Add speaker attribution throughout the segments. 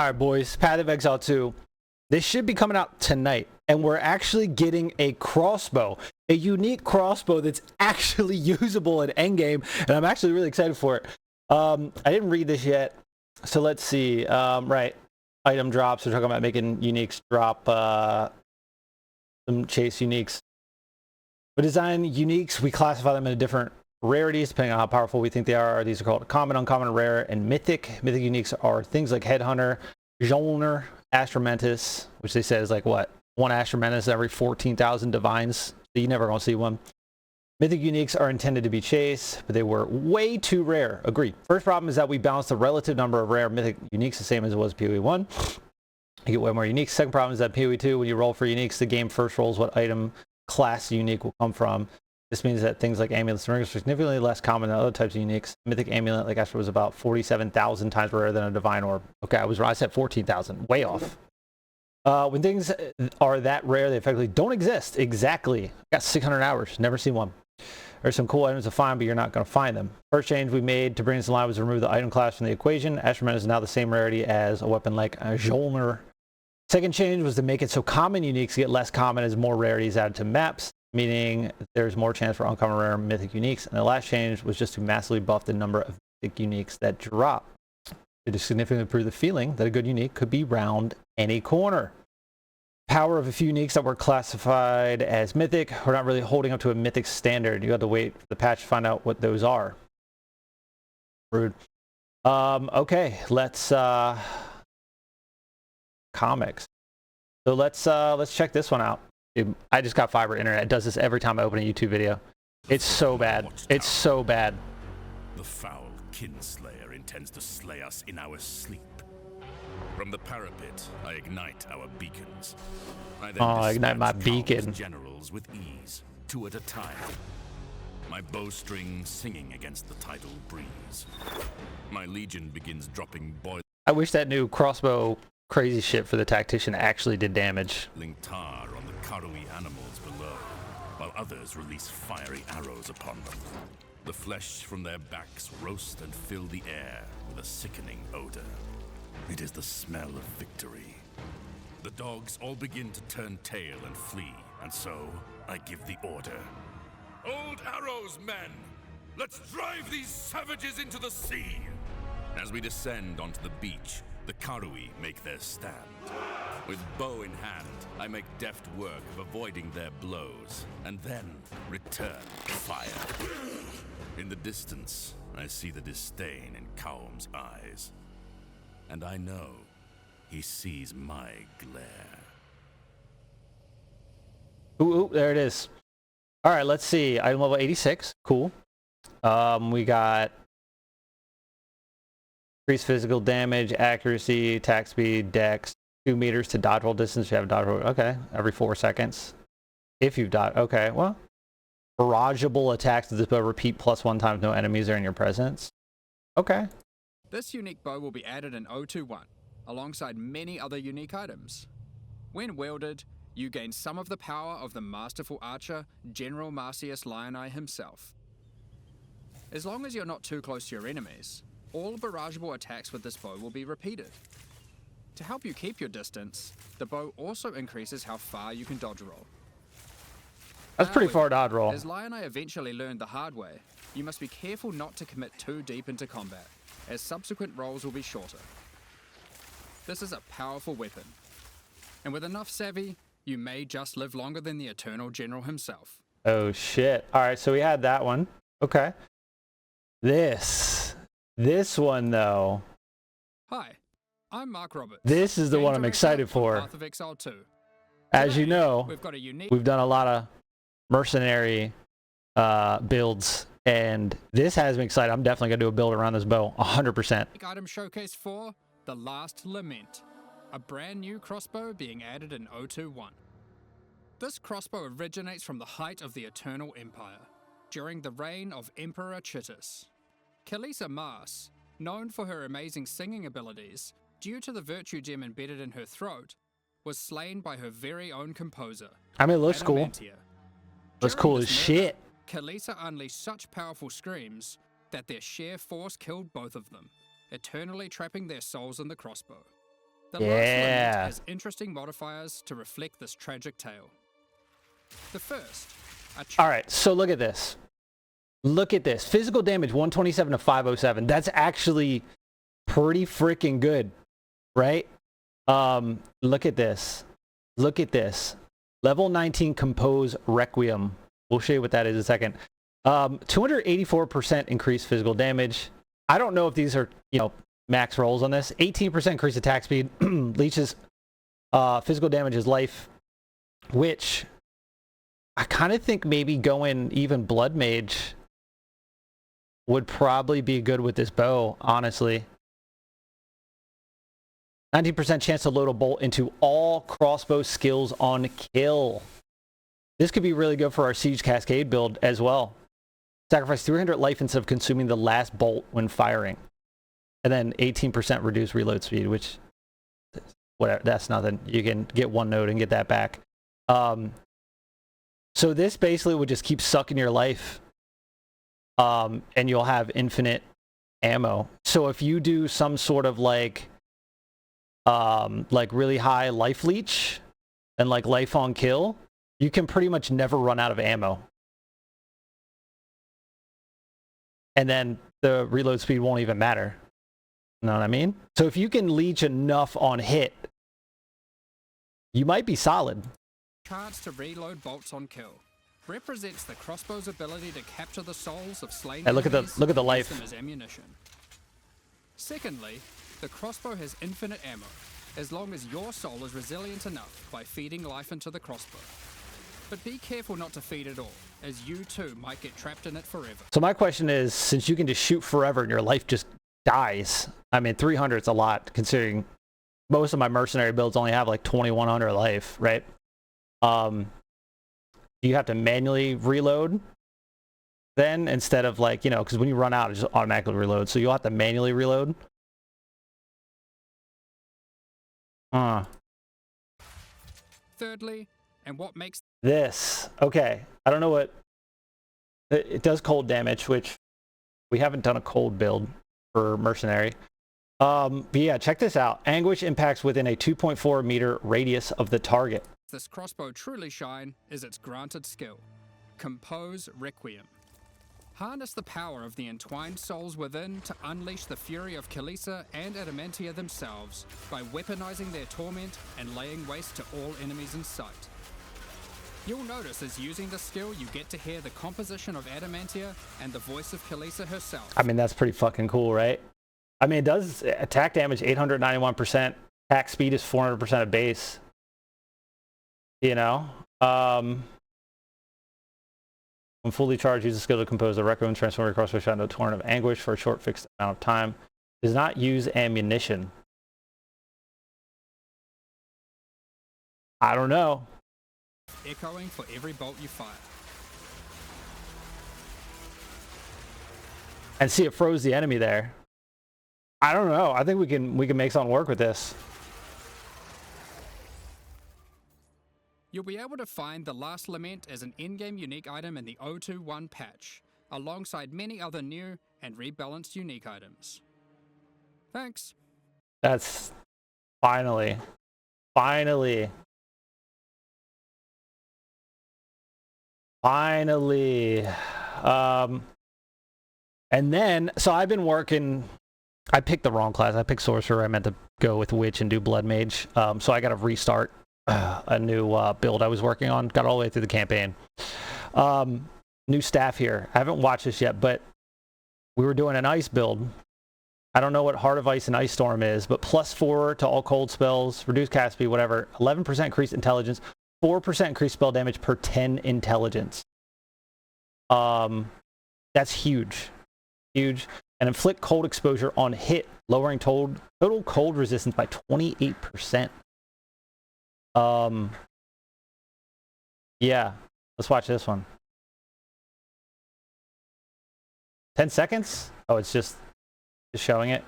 Speaker 1: All right, boys, Path of Exile 2. This should be coming out tonight, and we're actually getting a crossbow, a unique crossbow that's actually usable in endgame, and I'm actually really excited for it. I didn't read this yet, so let's see. Right, item drops. We're talking about making uniques drop, some chase uniques. We design uniques. We classify them into different rarities depending on how powerful we think they are. These are called common, uncommon, rare, and mythic. Mythic uniques are things like Headhunter, Jolner, Astromentus, which they said is like what? One Astromentus every 14,000 divines. So you never gonna see one. Mythic uniques are intended to be chased, but they were way too rare. Agreed. First problem is that we balanced the relative number of rare mythic uniques the same as it was PoE 1. You get way more uniques. Second problem is that PoE 2, when you roll for uniques, the game first rolls what item class unique will come from. This means that things like amulets and rings are significantly less common than other types of uniques. Mythic amulet, like I said, was about 47,000 times rarer than a divine orb. Okay, I said 14,000. Way off. When things are that rare, they effectively don't exist. Exactly. Got 600 hours. Never seen one. There's some cool items to find, but you're not going to find them. First change we made to bring this in line was to remove the item class from the equation. Astromen is now the same rarity as a weapon like a Jolner. Second change was to make it so common uniques get less common as more rarities added to maps, meaning there's more chance for uncommon, rare, and mythic uniques. And the last change was just to massively buff the number of mythic uniques that drop. It has significantly improved the feeling that a good unique could be round any corner. Power of a few uniques that were classified as mythic are not really holding up to a mythic standard. You have to wait for the patch to find out what those are. Rude. Okay, let's comics. So let's check this one out. Dude, I just got fiber internet. It does this every time I open a YouTube video. It's so bad. It's so bad.
Speaker 2: The foul kinslayer intends to slay us in our sleep. From the parapet, I ignite our beacons. I
Speaker 1: ignite my beacon.
Speaker 2: Generals with ease, 2 at a time. My bowstring singing against the tidal breeze. My legion begins dropping boil.
Speaker 1: I wish that new crossbow crazy shit for the tactician actually did damage.
Speaker 2: Tar on the Karui animals below, while others release fiery arrows upon them. The flesh from their backs roast and fill the air with a sickening odor. It is the smell of victory. The dogs all begin to turn tail and flee, and so I give the order. Hold arrows, men! Let's drive these savages into the sea! As we descend onto the beach, the Karui make their stand. With bow in hand, I make deft work of avoiding their blows, and then return fire. In the distance, I see the disdain in Kaum's eyes. And I know he sees my glare.
Speaker 1: Ooh, there it is. All right, let's see. Item level 86. Cool. We got increased physical damage, accuracy, attack speed, dex, 2 meters to dodge roll distance. You have a dodge roll. Okay, every 4 seconds. If you've dodged. Okay, well. Barrageable attacks to this bow repeat +1 times no enemies are in your presence. Okay.
Speaker 3: This unique bow will be added in 021, alongside many other unique items. When wielded, you gain some of the power of the masterful archer, General Marcius Lioneye himself. As long as you're not too close to your enemies, all barrageable attacks with this bow will be repeated. To help you keep your distance, the bow also increases how far you can dodge roll.
Speaker 1: That's pretty far dodge roll.
Speaker 3: As Lioneye eventually learned the hard way, you must be careful not to commit too deep into combat, as subsequent rolls will be shorter. This is a powerful weapon, and with enough savvy, you may just live longer than the Eternal General himself.
Speaker 1: Oh shit. Alright, so we had that one. Okay. This one though.
Speaker 3: Hi, I'm Mark Roberts.
Speaker 1: This is the one I'm excited for.
Speaker 3: Path of Exile 2.
Speaker 1: As you know,
Speaker 3: we've
Speaker 1: done a lot of mercenary builds, and this has me excited. I'm definitely going to do a build around this bow, 100%.
Speaker 3: Item showcase for The Last Lament, a brand new crossbow being added in 021. This crossbow originates from the height of the Eternal Empire, during the reign of Emperor Chitus. Kalisa Mars, known for her amazing singing abilities, due to the virtue gem embedded in her throat, was slain by her very own composer.
Speaker 1: I mean, it looks cool. Looks cool as shit.
Speaker 3: Kalisa unleashed such powerful screams that their sheer force killed both of them, eternally trapping their souls in the crossbow. The last Lament
Speaker 1: Yeah.
Speaker 3: has interesting modifiers to reflect this tragic tale. The first,
Speaker 1: All right, so look at this. Look at this. Physical damage 127 to 507. That's actually pretty freaking good, right? Look at this. Look at this. Level 19 Compose Requiem. We'll show you what that is in a second. 284% increased physical damage. I don't know if these are, max rolls on this. 18% increased attack speed. Leeches physical damage is life, which I kind of think maybe going even Blood Mage would probably be good with this bow, honestly. 19% chance to load a bolt into all crossbow skills on kill. This could be really good for our Siege Cascade build as well. Sacrifice 300 life instead of consuming the last bolt when firing. And then 18% reduced reload speed, which, whatever, that's nothing. You can get one node and get that back. So this basically would just keep sucking your life. And you'll have infinite ammo. So if you do some sort of like really high life leech and like life on kill, you can pretty much never run out of ammo. And then the reload speed won't even matter. You know what I mean? So if you can leech enough on hit, you might be solid.
Speaker 3: Chance to reload bolts on kill. Represents the crossbow's ability to capture the souls of slain
Speaker 1: Hey, look at the
Speaker 3: enemies
Speaker 1: life.
Speaker 3: and use them as ammunition. Secondly, the crossbow has infinite ammo, as long as your soul is resilient enough by feeding life into the crossbow. But be careful not to feed it all, as you too might get trapped in it forever.
Speaker 1: So my question is, since you can just shoot forever and your life just dies, I mean, 300 is a lot, considering most of my mercenary builds only have like 2100 life, right? You have to manually reload then, instead of like, because when you run out, it just automatically reloads. So you'll have to manually reload.
Speaker 3: Thirdly, and what makes
Speaker 1: This, okay, I don't know what, it does cold damage, which we haven't done a cold build for mercenary. But yeah, check this out. Anguish impacts within a 2.4 meter radius of the target.
Speaker 3: this crossbow truly shine is its granted skill. Compose Requiem. Harness the power of the entwined souls within to unleash the fury of Khaleesi and Adamantia themselves by weaponizing their torment and laying waste to all enemies in sight. You'll notice as using the skill, you get to hear the composition of Adamantia and the voice of Khaleesi herself.
Speaker 1: I mean, that's pretty fucking cool, right? I mean, it does attack damage 891%. Attack speed is 400% of base. When fully charged, use the skill to compose a requiem, transform your crossbow shot into a torrent of anguish for a short fixed amount of time. Does not use ammunition. I don't know.
Speaker 3: Echoing for every bolt you fire.
Speaker 1: And see, it froze the enemy there. I don't know. I think we can make something work with this.
Speaker 3: You'll be able to find the last Lament as an endgame unique item in the 021 patch, alongside many other new and rebalanced unique items. Thanks.
Speaker 1: That's finally. And then, so I've been working, I picked the wrong class. I picked Sorcerer. I meant to go with Witch and do Blood Mage. So I got to restart a new build I was working on. Got all the way through the campaign. New staff here. I haven't watched this yet, but we were doing an ice build. I don't know what Heart of Ice and Ice Storm is, but +4 to all cold spells, reduced cast speed, whatever. 11% increased intelligence, 4% increased spell damage per 10 intelligence. That's huge. Huge. And inflict cold exposure on hit, lowering total cold resistance by 28%. Yeah, let's watch this one. 10 seconds? Oh, it's just showing it.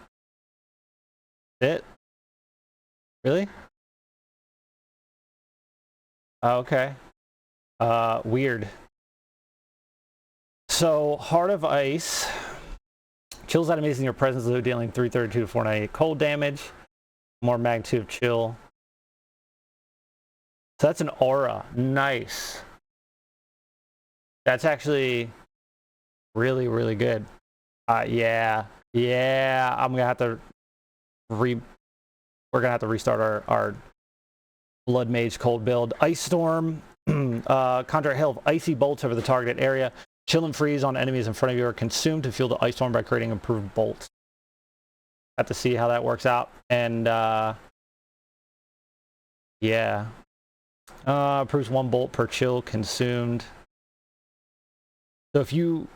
Speaker 1: It? Really? Oh, okay. Weird. So, Heart of Ice chills enemies in your presence, dealing 332 to 498 cold damage. More magnitude of chill. So that's an aura. Nice. That's actually really, really good. Yeah. I'm gonna have to we're gonna have to restart our Blood Mage cold build. Ice Storm. Conjure a hail of icy bolts over the targeted area. Chill and freeze on enemies in front of you are consumed to fuel the ice storm by creating improved bolts. Have to see how that works out. And yeah. Improves 1 bolt per chill consumed. So if you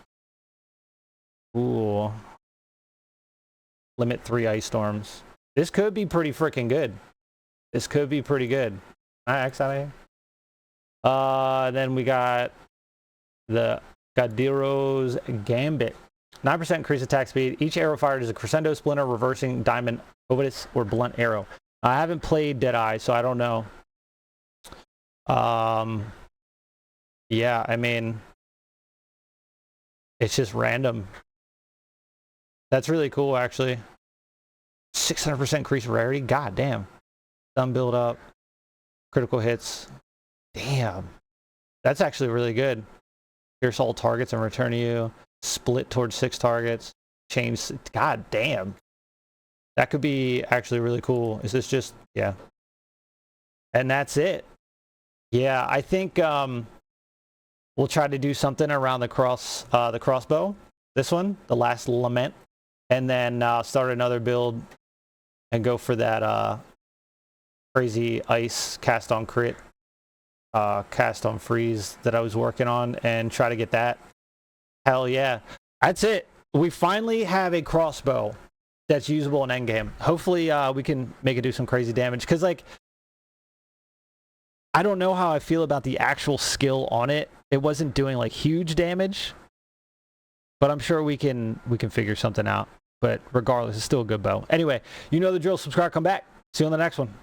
Speaker 1: limit 3 ice storms. This could be pretty freaking good. This could be pretty good. I X out of here. Then we got the Gadiro's Gambit. 9% increased attack speed. Each arrow fired is a crescendo, splinter, reversing, diamond, ovitus, or blunt arrow. I haven't played Deadeye, so I don't know. Yeah, I mean, it's just random. That's really cool, actually. 600% increased rarity. God damn. Stun build up. Critical hits. Damn. That's actually really good. Pierce all targets and return to you. Split towards 6 targets. Change. God damn. That could be actually really cool. Is this just... Yeah. And that's it. Yeah, I think we'll try to do something around the crossbow. This one, the last Lament. And then start another build and go for that crazy ice cast on crit, cast on freeze that I was working on, and try to get that. Hell yeah. That's it. We finally have a crossbow that's usable in endgame. Hopefully we can make it do some crazy damage, because like, I don't know how I feel about the actual skill on it. It wasn't doing like huge damage, but I'm sure we can figure something out. But regardless, it's still a good bow. Anyway, you know the drill. Subscribe, come back. See you on the next one.